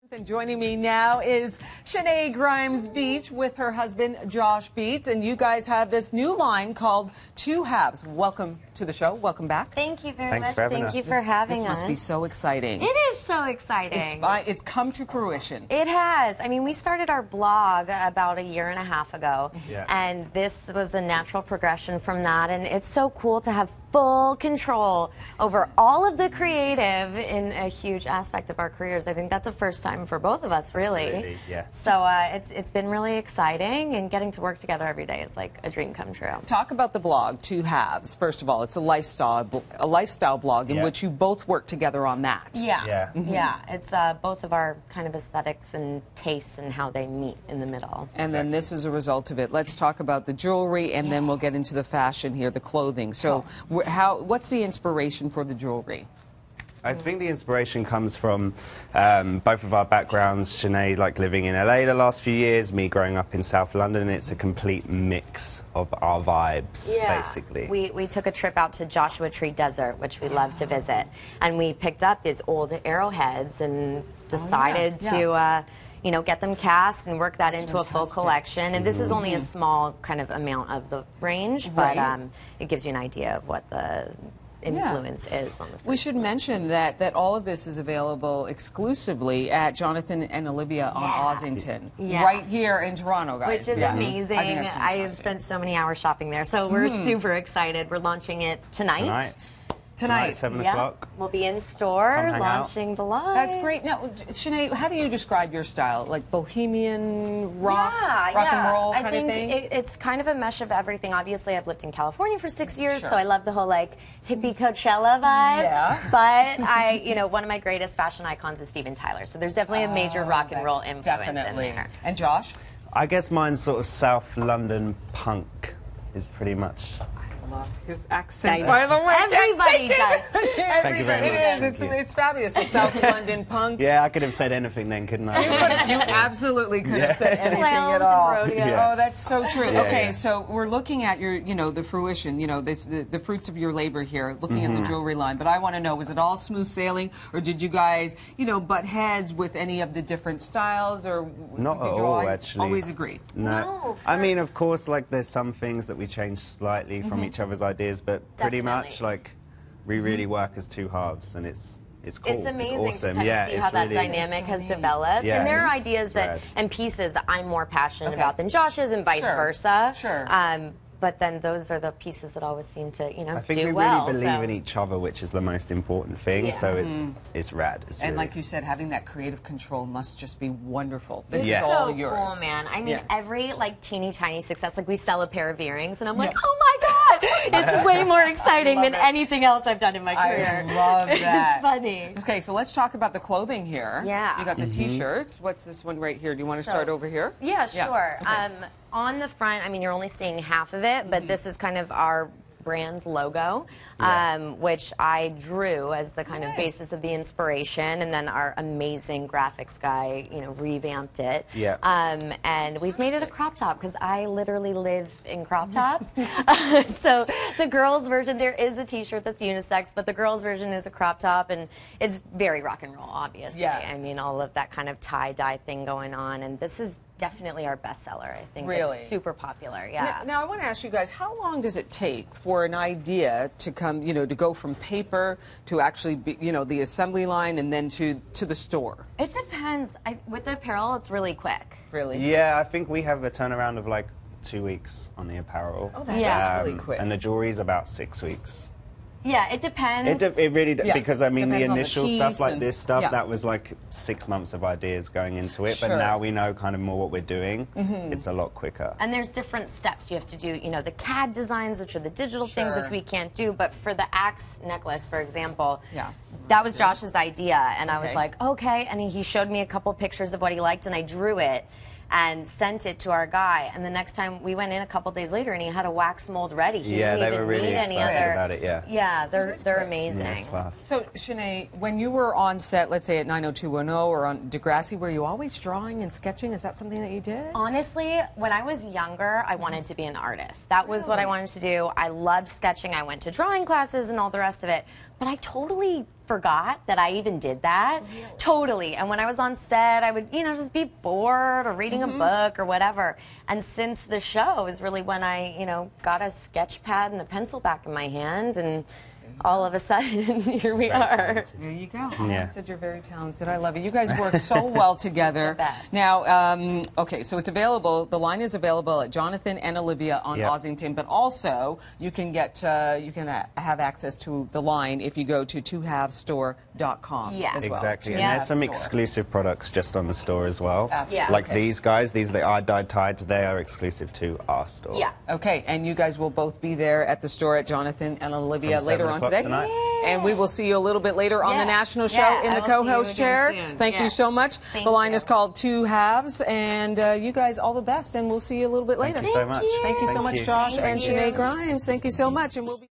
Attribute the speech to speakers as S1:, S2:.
S1: And joining me now is Shenae Grimes-Beech with her husband, Josh Beets. And you guys have this new line called Two Halves. Welcome to the show. Welcome back.
S2: Thank you very much.
S3: Thank
S2: you for having us.
S1: This must be so exciting.
S2: It is so exciting.
S1: It's come to fruition.
S2: It has. I mean, we started our blog about a year and a half ago.
S3: Yeah.
S2: And this was a natural progression from that. And it's so cool to have full control over all of the creative in a huge aspect of our careers. I think that's the first time for both of us, really.
S3: Absolutely, yeah.
S2: So it's been really exciting, and getting to work together every day is like a dream come true.
S1: Talk about the blog, Two Halves. First of all, it's a lifestyle blog in which you both work together on that.
S2: Yeah. It's both of our kind of aesthetics and tastes and how they meet in the middle.
S1: And then this is a result of it. Let's talk about the jewelry, and then we'll get into the fashion here, the clothing. So what's the inspiration for the jewelry?
S3: I think the inspiration comes from both of our backgrounds. Shenae, like living in LA the last few years, me growing up in South London. It's a complete mix of our vibes, basically.
S2: We took a trip out to Joshua Tree Desert, which we love to visit, and we picked up these old arrowheads and decided to you know, get them cast and work that into a full collection. And this is only a small kind of amount of the range, but it gives you an idea of what the influence is on the
S1: We should mention that all of this is available exclusively at Jonathan and Olivia on Ossington, right here in Toronto, guys.
S2: Which is amazing. I spent so many hours shopping there, so we're super excited. We're launching it tonight.
S3: Tonight, 7 o'clock.
S2: We'll be in store launching the line.
S1: That's great. Now, Shenae, how do you describe your style? Like bohemian rock, rock and roll kind of thing?
S2: I think it's kind of a mesh of everything. Obviously, I've lived in California for 6 years, so I love the whole like hippie Coachella vibe. But you know, one of my greatest fashion icons is Steven Tyler. So there's definitely a major rock and roll influence in there.
S1: And Josh?
S3: I guess mine's sort of South London punk is pretty much.
S1: His accent, by the way.
S2: Everybody does.
S3: Thank you very much.
S1: It's fabulous. So South London punk.
S3: Yeah, I could have said anything then, couldn't I?
S1: You absolutely could have said anything at all.
S2: Yeah.
S1: Oh, that's so true. Okay, so we're looking at your, you know, the fruition, you know, the fruits of your labor here, looking at the jewelry line. But I want to know, was it all smooth sailing, or did you guys, you know, butt heads with any of the different styles, or
S3: not at all, actually.
S1: Always agree?
S3: No. I mean, of course, like there's some things that we change slightly from each other's ideas, but pretty much like we really work as two halves, and it's cool.
S2: It's amazing
S3: it's awesome.
S2: to kind of see how that dynamic has developed.
S3: Yeah,
S2: and there are ideas and pieces that I'm more passionate about than Josh's, and vice versa. But then those are the pieces that always seem to, you know,
S3: I think
S2: do
S3: we
S2: well.
S3: really believe in each other, which is the most important thing. So it's rad. It's
S1: and
S3: really
S1: like you said, having that creative control must just be wonderful. This is
S2: so
S1: all yours.
S2: Cool, man. I mean, every like teeny tiny success, like we sell a pair of earrings, and I'm like, oh my god, it's way more exciting than anything else I've done in my career.
S1: I love that.
S2: It's funny.
S1: Okay, so let's talk about the clothing here.
S2: Yeah.
S1: You got the T-shirts. What's this one right here? Do you want to start over here?
S2: Yeah, sure. Okay. On the front, I mean, you're only seeing half of it, but this is kind of our brand's logo, which I drew as the kind of basis of the inspiration, and then our amazing graphics guy, you know, revamped it. And we've made it a crop top because I literally live in crop tops. So the girls' version, there is a T-shirt that's unisex, but the girls' version is a crop top, and it's very rock and roll, obviously. I mean, all of that kind of tie-dye thing going on, and this is definitely our bestseller. I think it's super popular.
S1: Now I want to ask you guys, how long does it take for an idea to come, you know, to go from paper to actually be, you know, the assembly line and then to the store?
S2: It depends. With the apparel, it's really quick.
S1: Really?
S3: Yeah, I think we have a turnaround of like 2 weeks on the apparel.
S1: Oh, that's really quick.
S3: And the jewelry's about 6 weeks.
S2: Yeah, it depends.
S3: It really because I mean the
S1: Depends on the
S3: initial stuff like
S1: and
S3: this stuff that was like 6 months of ideas going into it, but now we know kind of more what we're doing. It's a lot quicker.
S2: And there's different steps you have to do. You know, the CAD designs, which are the digital things which we can't do. But for the axe necklace, for example, that was Josh's idea, and I was like, okay. And he showed me a couple pictures of what he liked, and I drew it and sent it to our guy. And the next time we went in a couple days later, and he had a wax mold ready. He didn't
S3: they
S2: even
S3: were really
S2: need any
S3: excited
S2: other.
S3: about it.
S2: Yeah, they're amazing.
S1: So, Shenae, when you were on set, let's say at 90210 or on Degrassi, were you always drawing and sketching? Is that something that you did?
S2: Honestly, when I was younger, I wanted to be an artist. That was what I wanted to do. I loved sketching. I went to drawing classes and all the rest of it. But I totally forgot that I even did that. Totally. And when I was on set, I would, just be bored or reading a book or whatever. And since the show is really when I, got a sketch pad and a pencil back in my hand, and all of a sudden, here we are.
S1: Talented. There you go. Yeah. I said you're very talented. I love it. You guys work so well together.
S2: The best.
S1: Now, okay, so it's available. The line is available at Jonathan and Olivia on Ossington, but also you can get have access to the line if you go to twohalvesstore.com.
S2: Yeah,
S1: as well.
S3: Exactly. And there's some exclusive products just on the store as well.
S1: Absolutely.
S3: Like these guys, these are the iodide tied. They are exclusive to our store.
S2: Yeah.
S1: Okay, and you guys will both be there at the store at Jonathan and Olivia later on today.
S3: Tonight.
S1: And we will see you a little bit later on the national show in the co-host chair. Thank you so much. The line is called Two Halves, and you guys all the best, and we'll see you a little bit later.
S3: Thank you so much.
S1: Thank you so much, Josh and Shenae Grimes. Thank you so much, and we'll be